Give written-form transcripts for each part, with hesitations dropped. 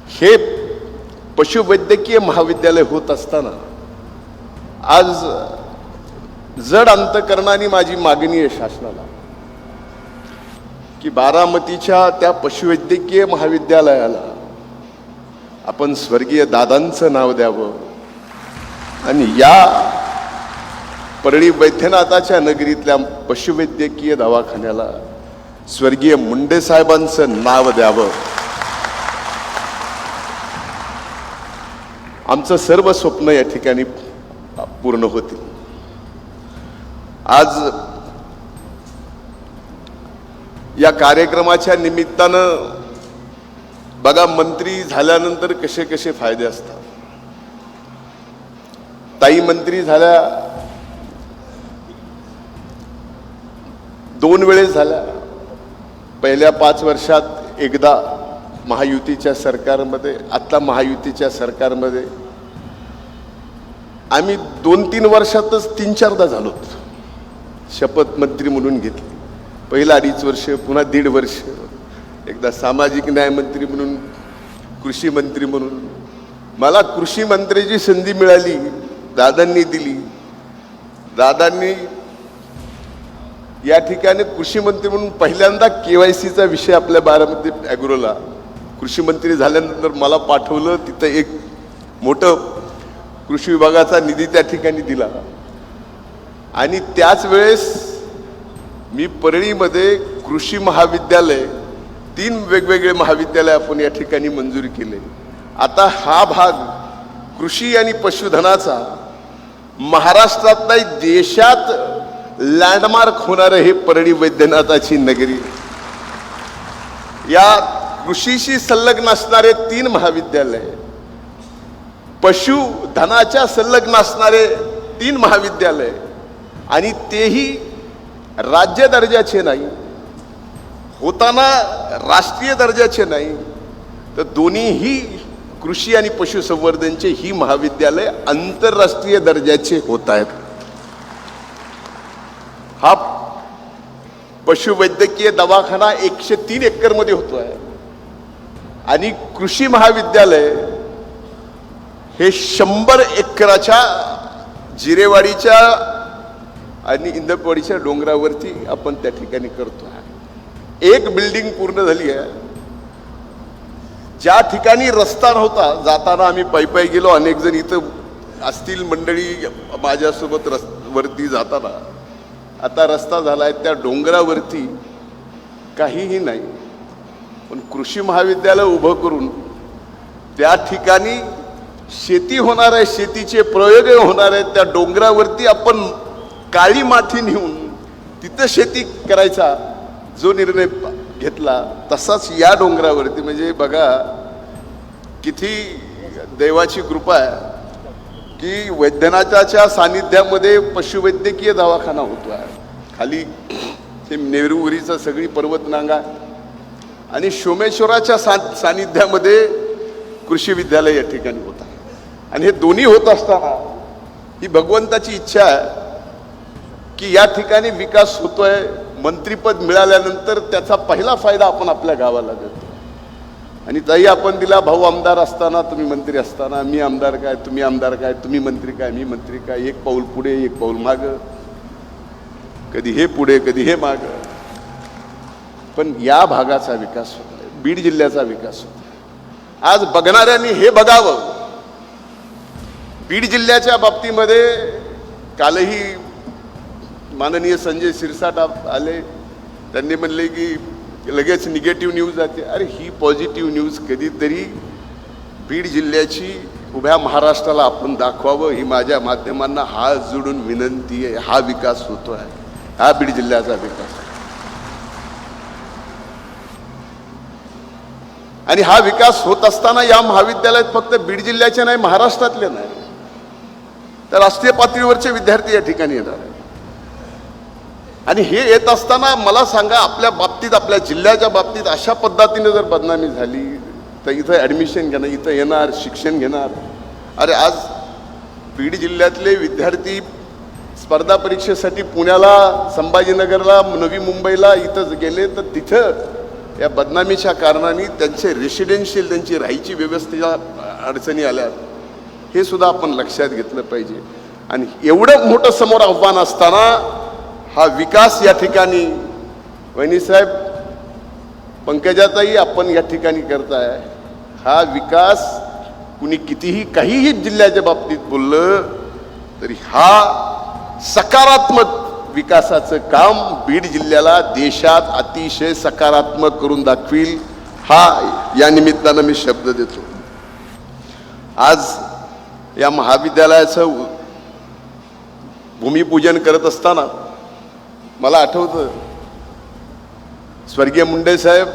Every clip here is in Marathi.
हे पशुवैद्यकीय महाविद्यालय होत असताना आज जड अंतकरणाने माझी मागणी आहे शासनाला की बारामतीच्या त्या पशुवैद्यकीय महाविद्यालयाला आपण स्वर्गीय दादांचं नाव द्यावं आणि या परळी वैद्यनाथाच्या नगरीतल्या पशुवैद्यकीय दवाखान्याला स्वर्गीय मुंडे साहेबांचं नाव द्यावं. आमचं सर्व स्वप्न या ठिकाणी पूर्ण होतील. आज या कार्यक्रमाच्या निमित्तानं बघा, मंत्री झाल्यानंतर कसे कसे फायदे असतात. ताई मंत्री झाल्या, 2 वेळेस झाल्या. पहिल्या 5 वर्षात एकदा महायुतीच्या सरकारमध्ये, आता महायुतीच्या सरकारमध्ये. आम्ही 2-3 वर्षातच 3-4दा झालोत. शपथ मंत्री म्हणून घेतली. पहिला 2.5 वर्ष, पुन्हा 1.5 वर्ष, एकदा सामाजिक न्याय मंत्री म्हणून, कृषी मंत्री म्हणून. मला कृषी मंत्र्याची संधी मिळाली, दादांनी दिली. दादांनी या ठिकाणी कृषी मंत्री म्हणून पहिल्यांदा KYCचा विषय आपल्या बारामती ॲग्रोला कृषी मंत्री झाल्यानंतर मला पाठवलं. तिथं एक मोठं कृषी विभागाचा निधी त्या ठिकाणी दिला आणि त्याच वेळेस मी परळीमध्ये कृषी महाविद्यालय, 3 वेगवेगळे महाविद्यालय आपण या ठिकाणी मंजूर केले. आता हा भाग कृषी आणि पशुधनाचा महाराष्ट्रात नाही देशात लँडमार्क होणार हे परळी वैद्यनाथाची नगरी. या कृषीशी संलग्न असणारे 3 महाविद्यालय, पशुधनाच्या संलग्न असणारे 3 महाविद्यालय आणि तेही राज्य दर्जाचे नाही, होताना राष्ट्रीय दर्जाचे नाही, तर दोन्हीही कृषी आणि पशुसंवर्धनचे ही महाविद्यालय आंतरराष्ट्रीय दर्जाचे होत आहेत. हा पशुवैद्यकीय दवाखाना 103 एकरमध्ये होतोय आणि कृषी महाविद्यालय हे 100 एकराच्या जिरेवाडीच्या आणि इंदपवाडीच्या डोंगरावरती आपण त्या ठिकाणी करतोय. एक बिल्डिंग पूर्ण झाली आहे. ज्या ठिकाणी रस्ता नव्हता, जाताना आम्ही पायी गेलो, अनेक जण इथं असतील मंडळी माझ्यासोबत वरती जाताना. आता रस्ता झालाय, त्या डोंगरावरती काहीही नाही, पण कृषी महाविद्यालय उभं करून त्या ठिकाणी शेती होणार आहे, शेतीचे प्रयोग होणार आहेत. त्या डोंगरावरती आपण काळी माती नेऊन तिथं शेती करायचा जो निर्णय घेतला, तसाच या डोंगरावरती, म्हणजे बघा किती देवाची कृपा आहे की वैद्यनाथाच्या सानिध्यामध्ये पशुवैद्यकीय दवाखाना होतो आहे. खाली ते नेहरूवरीचं सगळी पर्वतरांगा आणि सोमेश्वराच्या सानिध्यामध्ये कृषी विद्यालय या ठिकाणी होत आहे. आणि हे दोन्ही होत असताना ही भगवंताची इच्छा आहे की या ठिकाणी विकास होतोय. मंत्रीपद मिळाल्यानंतर त्याचा पहिला फायदा आपण आपल्या गावाला देतो. आणि ताई आपण दिला, भाऊ आमदार असताना, तुम्ही मंत्री असताना, मी आमदार काय, तुम्ही आमदार काय, तुम्ही मंत्री काय, मी मंत्री काय, एक पाऊल पुढे एक पाऊल मागं, कधी हे पुढे कधी हे मागं. पण या भागाचा विकास होतोय, बीड जिल्ह्याचा विकास होतोय. आज बघणाऱ्यांनी हे बघावं. बीड जिल्ह्याच्या बाबतीमध्ये कालही माननीय संजय शिरसाट आले, त्यांनी म्हणले की लगेच निगेटिव्ह न्यूज जाते. अरे ही पॉझिटिव्ह न्यूज कधीतरी बीड जिल्ह्याची उभ्या महाराष्ट्राला आपण दाखवावं, ही माझ्या माध्यमांना हात जोडून विनंती आहे. हा विकास होतो आहे, हा बीड जिल्ह्याचा विकास. आणि हा विकास होत असताना या महाविद्यालयात फक्त बीड जिल्ह्याचे नाही, महाराष्ट्रातले नाही, तर राष्ट्रीय पातळीवरचे विद्यार्थी या ठिकाणी येणार आहेत. आणि हे येत असताना मला सांगा, आपल्या बाबतीत, आपल्या जिल्ह्याच्या बाबतीत अशा पद्धतीने जर बदनामी झाली तर इथं ॲडमिशन घेणार, इथं येणार, शिक्षण घेणार. अरे आज बीड जिल्ह्यातले विद्यार्थी स्पर्धा परीक्षेसाठी पुण्याला, संभाजीनगरला, नवी मुंबईला इथं गेले तर तिथं या बदनामीच्या कारणाने त्यांचे रेसिडेन्शियल त्यांची राहायची व्यवस्थेला अडचणी आल्या, हे सुद्धा आपण लक्षात घेतलं पाहिजे. आणि एवढं मोठं समोर आव्हान असताना हा विकास या ठिकाणी वहिनीसाहेब, पंकजाताई आपण या ठिकाणी करताय, हा विकास कुणी कितीही काहीही जिल्ह्याच्या बाबतीत बोललं तरी हा सकारात्मक विकासाचं काम बीड जिल्ह्याला देशात अतिशय सकारात्मक करून दाखवील, हा या निमित्तानं मी शब्द देतो. आज या महाविद्यालयाचं भूमिपूजन करत असताना मला आठवतं, स्वर्गीय मुंडे साहेब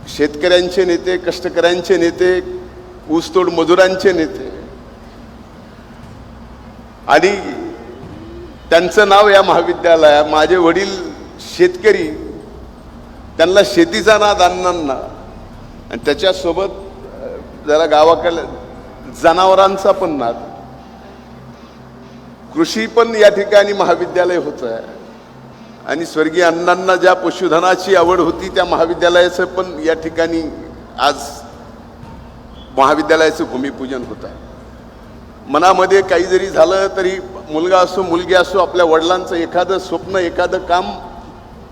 शेतकऱ्यांचे नेते, कष्टकऱ्यांचे नेते, ऊसतोड मजुरांचे नेते, आणि त्यांचं नाव या महाविद्यालयात, माझे वडील शेतकरी, त्यांना शेतीचा नाद अण्णांना, आणि त्याच्यासोबत जरा गावाकडे जनावरांचा पण नाद, कृषी पण या ठिकाणी महाविद्यालय होतं आहे. आणि स्वर्गीय अण्णांना ज्या पशुधनाची आवड होती त्या महाविद्यालयाचं पण या ठिकाणी आज महाविद्यालयाचं भूमिपूजन होत आहे. मनामध्ये काही जरी झालं तरी मुलगा असो मुलगी असो, आपल्या वडिलांचं एखादं स्वप्न, एखादं काम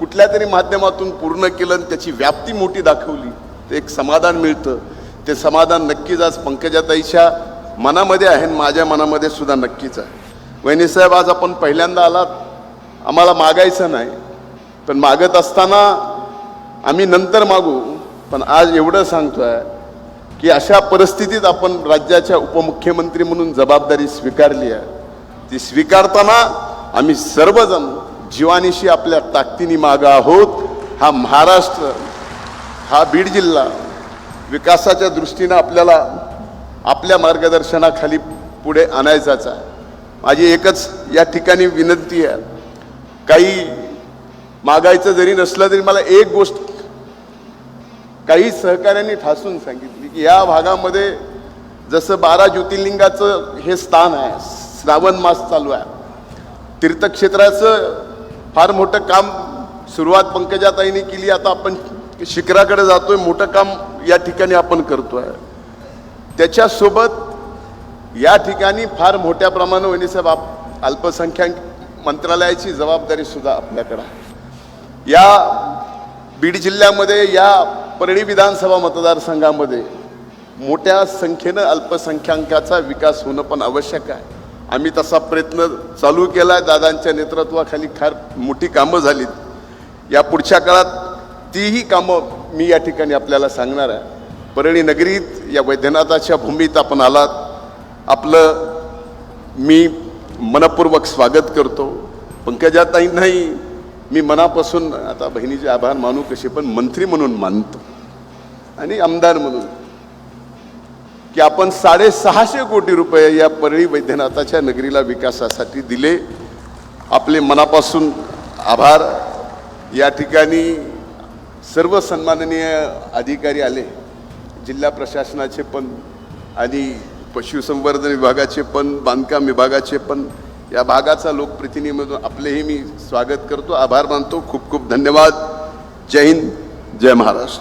कुठल्या तरी माध्यमातून पूर्ण केलं आणि त्याची व्याप्ती मोठी दाखवली तर एक समाधान मिळतं. ते समाधान नक्कीच आज पंकजाताईच्या मनामध्ये आहे आणि माझ्या मनामध्ये सुद्धा नक्कीच आहे. वहिनीसाहेब, आज आपण पहिल्यांदा आलात, आम्हाला मागायचं नाही, पण मागत असताना आम्ही नंतर मागू, पण आज एवढं सांगतोय की अशा परिस्थितीत आपण राज्याच्या उपमुख्यमंत्री म्हणून जबाबदारी स्वीकारली आहे. ती स्वीकारताना आम्ही सर्वजण जीवानीशी आपल्या ताकदीने मागं आहोत. हा महाराष्ट्र, हा बीड जिल्हा विकासाच्या दृष्टीनं आपल्याला आपल्या मार्गदर्शनाखाली पुढे आणायचाच आहे. माझी एकच या ठिकाणी विनंती आहे, काही मागायचं जरी नसलं तरी मला एक गोष्ट काही सहकाऱ्यांनी ठासून सांगितली की या भागामध्ये जसं 12 ज्योतिर्लिंगाचं हे स्थान आहे, श्रावण मास चालू आहे, तीर्थक्षेत्राचं फार मोठं काम सुरुवात पंकजाताईंनी केली. आता आपण शिखराकडे जातोय, मोठं काम या ठिकाणी आपण करतोय. त्याच्यासोबत या ठिकाणी फार मोठ्या प्रमाणावर वहिनीसाहेब अल्पसंख्याक मंत्रालयाची जबाबदारी सुद्धा आपल्याकडे आहे. या बीड जिल्ह्यामध्ये, या परळी विधानसभा मतदारसंघामध्ये मोठ्या संख्येनं अल्पसंख्याकाचा विकास होणं पण आवश्यक आहे. आम्ही तसा प्रयत्न चालू केला आहे. दादांच्या नेतृत्वाखाली फार मोठी कामं झालीत. या पुढच्या काळात तीही कामं मी या ठिकाणी आपल्याला सांगणार आहे. परळी नगरीत या वैद्यनाथाच्या भूमीत आपण आलात, आपलं मी मनपूर्वक स्वागत करतो. पंकजाताईंनाही मी मनापासून आता बहिणीचे आभार मानू कसे, पण मंत्री म्हणून मानतो आणि आमदार म्हणून की आपण 650 कोटी रुपये या परळी वैद्यनाथाच्या नगरीला विकासासाठी दिले. आपले मनापासून आभार. या ठिकाणी सर्व सन्माननीय अधिकारी आले, जिल्हा प्रशासनाचे पण आणि पशुसंवर्धन विभागाचे पण, बांधकाम विभागाचे पण, या भागाचा लोकप्रतिनिधी म्हणून आपलेही मी स्वागत करतो, आभार मानतो. खूप खूप धन्यवाद. जय हिंद, जय महाराष्ट्र.